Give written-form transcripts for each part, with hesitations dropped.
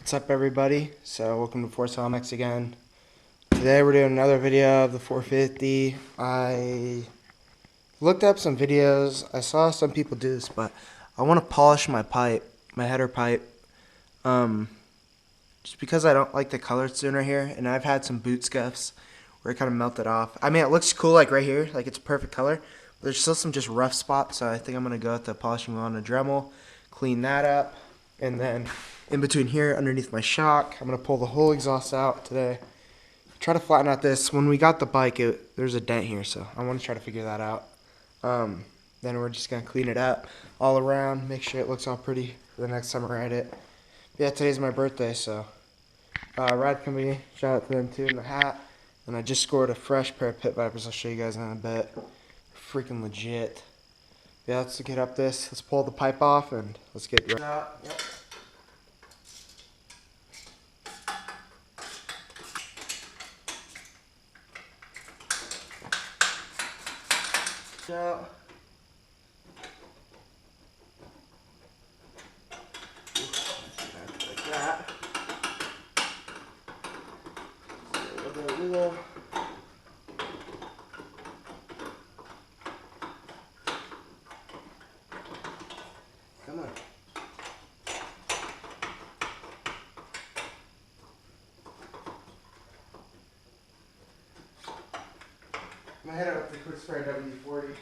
What's up, everybody? So welcome to Force Comics again. Today we're doing another video of the 450. I looked up some videos. I saw some people do this, but I want to polish my pipe, my header pipe, just because I don't like the color it's doing right here, and I've had some boot scuffs where it kind of melted off. I mean, it looks cool like right here, like it's a perfect color, but there's still some just rough spots, so I think I'm going to go with the polishing wheel and a Dremel, clean that up, and then in between here, underneath my shock, I'm going to pull the whole exhaust out today. Try to flatten out this. When we got the bike, there's a dent here, so I want to try to figure that out. Then we're just going to clean it up all around, make sure it looks all pretty for the next time I ride it. But yeah, today's my birthday, so ride company, shout out to them too, in the hat. And I just scored a fresh pair of Pit Vipers. I'll show you guys in a bit. Freaking legit. Yeah, let's get up this. Let's pull the pipe off and let's get ready. Yep. Out. Like that. A little. Come on. I'm gonna head up the quick spray WD-40.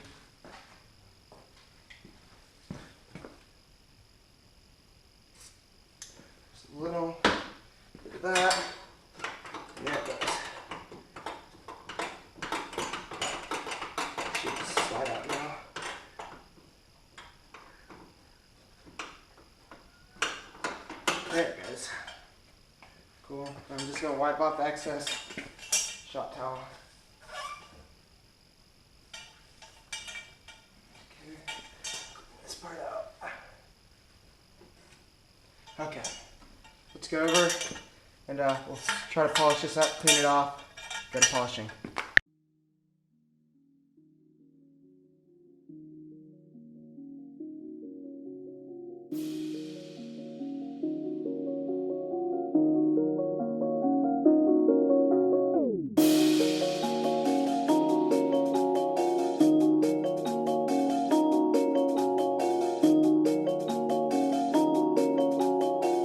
Just a little bit of that. And there it goes. Should just slide out now. There it goes. Cool. I'm just gonna wipe off the excess shop towel. Part out. Okay, let's go over and we'll try to polish this up, clean it off, go to polishing.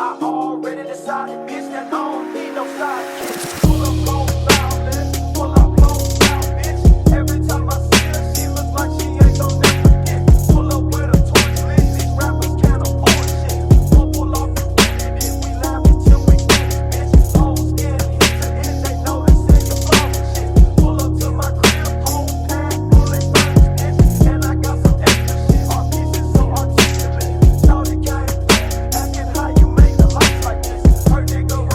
I already decided, bitch, that I don't need no sidekick. Pull up long foul, pull up long foul, bitch. Every time I see her, she looks like she ain't gon' never get. Pull up with a torch lit, these rappers can't afford shit. Won't pull off the minute if we laugh until we finish, bitch. Hoes scared hit to hit, they know this ain't your fault shit. Pull up to my crib, whole pack, bullet burns, bitch. And I got some extra shit, our pieces so articulate. Shawty came asking how you make the lights like this. Her nigga on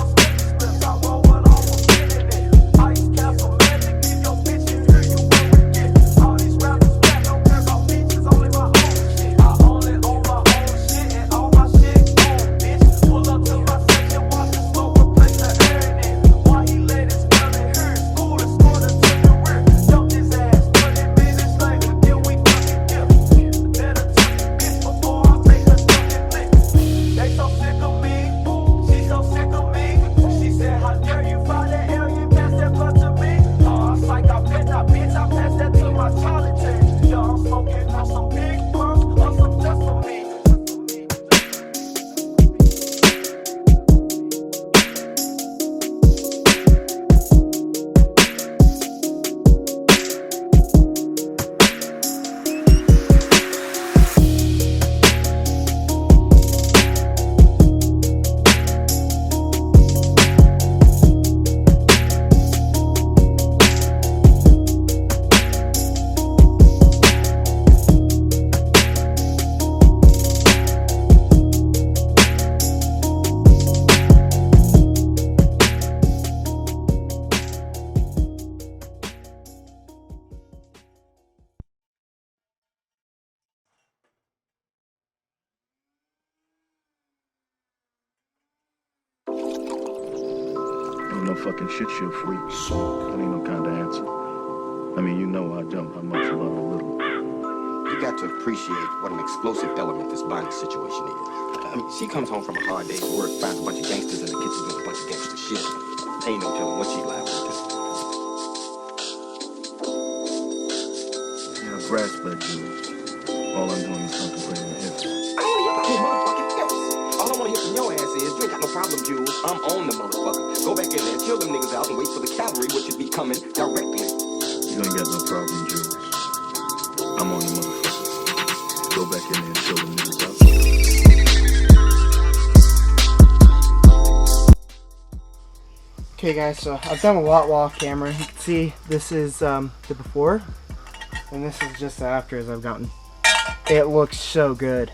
slips, I roll what all was getting it. Ice Castle magic, give your bitches hear you when we get. All these rappers rap, don't care about features, only my own shit. I only own my own shit and all my shit on, bitch. Pull up to my section, watch the smoke, replace the air in it. Why he let his gun in here? School and scored to the rear. Dumped his ass, 30 minutes later, then we fucking dip. Better tuck it, bitch, before I make her duck it lick. They so sick of me, she so sick of me. She said, how dare you find that alien, pass that blunt to me. It's like I bet that bitch, I passed that to my Charlie chain. Yeah, I'm smoking on some big pumps or some just for me. I'm no fucking shit show freak. That ain't no kind of answer. I mean, you know I jump how much, a lot, a little. You got to appreciate what an explosive element this bondage situation is. I mean, she comes home from a hard day's work, finds a bunch of gangsters in the kitchen doing a bunch of gangster shit. Ain't no telling what she's liable to. Yeah, brass back, Jules. All I'm doing is contemplating the hips. I don't hear about no motherfucking hips. All I want to hear from your ass is, you ain't got no problem, Jules. I'm on the motherfucker. Go back in there, kill them niggas out, and wait for the cavalry, which should be coming directly. You ain't got no problem, Jules. I'm on the motherfucker. Go back in there and kill them niggas out. Okay guys, so I've done a lot while off camera. You can see this is the before, and this is just the after as I've gotten. It looks so good.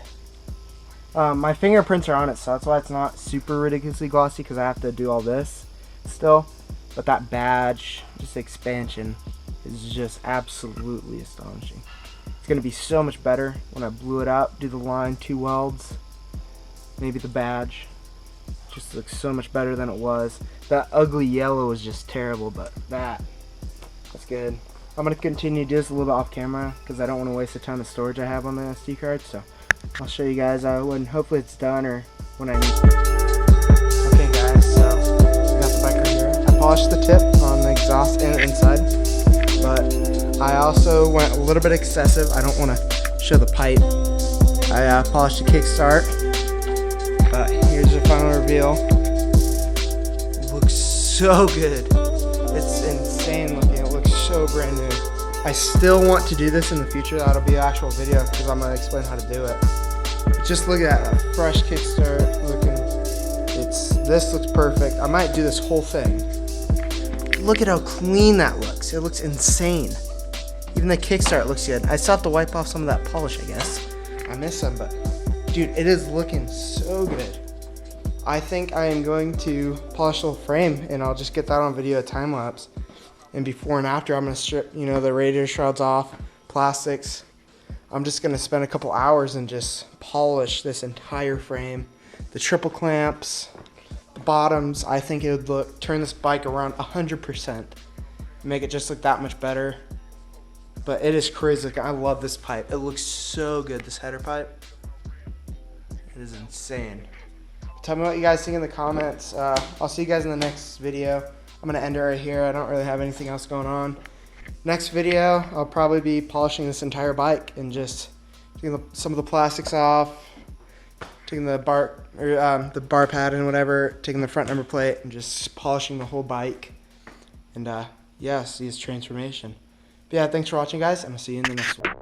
My fingerprints are on it, so that's why it's not super ridiculously glossy, because I have to do all this still. But that badge, just expansion, is just absolutely astonishing. It's going to be so much better when I blue it up, do the line, 2 welds, maybe the badge. Just looks so much better than it was. That ugly yellow was just terrible, but that's good. I'm going to continue to do this a little bit off camera because I don't want to waste a ton of storage I have on the SD card, so I'll show you guys when hopefully it's done or when I need it. Okay guys, so I got the bike right here. I polished the tip on the exhaust and the inside, but I also went a little bit excessive. I don't want to show the pipe. I polished the kickstart, but here's the final reveal. It looks so good. It's insane looking. It looks so brand new. I still want to do this in the future. That'll be an actual video because I'm going to explain how to do it. But just look at that fresh kickstart looking. This looks perfect. I might do this whole thing. Look at how clean that looks. It looks insane. Even the kickstart looks good. I still have to wipe off some of that polish, I guess. I miss some, but dude, it is looking so good. I think I am going to polish the frame, and I'll just get that on video time lapse. And before and after, I'm gonna strip, the radiator shrouds off, plastics. I'm just gonna spend a couple hours and just polish this entire frame, the triple clamps, the bottoms. I think it would turn this bike around 100%, make it just look that much better. But it is crazy. I love this pipe. It looks so good. This header pipe. It is insane. Tell me what you guys think in the comments. I'll see you guys in the next video. I'm going to end it right here. I don't really have anything else going on. Next video, I'll probably be polishing this entire bike and just taking some of the plastics off, taking the bar pad and whatever, taking the front number plate and just polishing the whole bike. And yeah, see its transformation. But yeah, thanks for watching guys. I'm going to see you in the next one.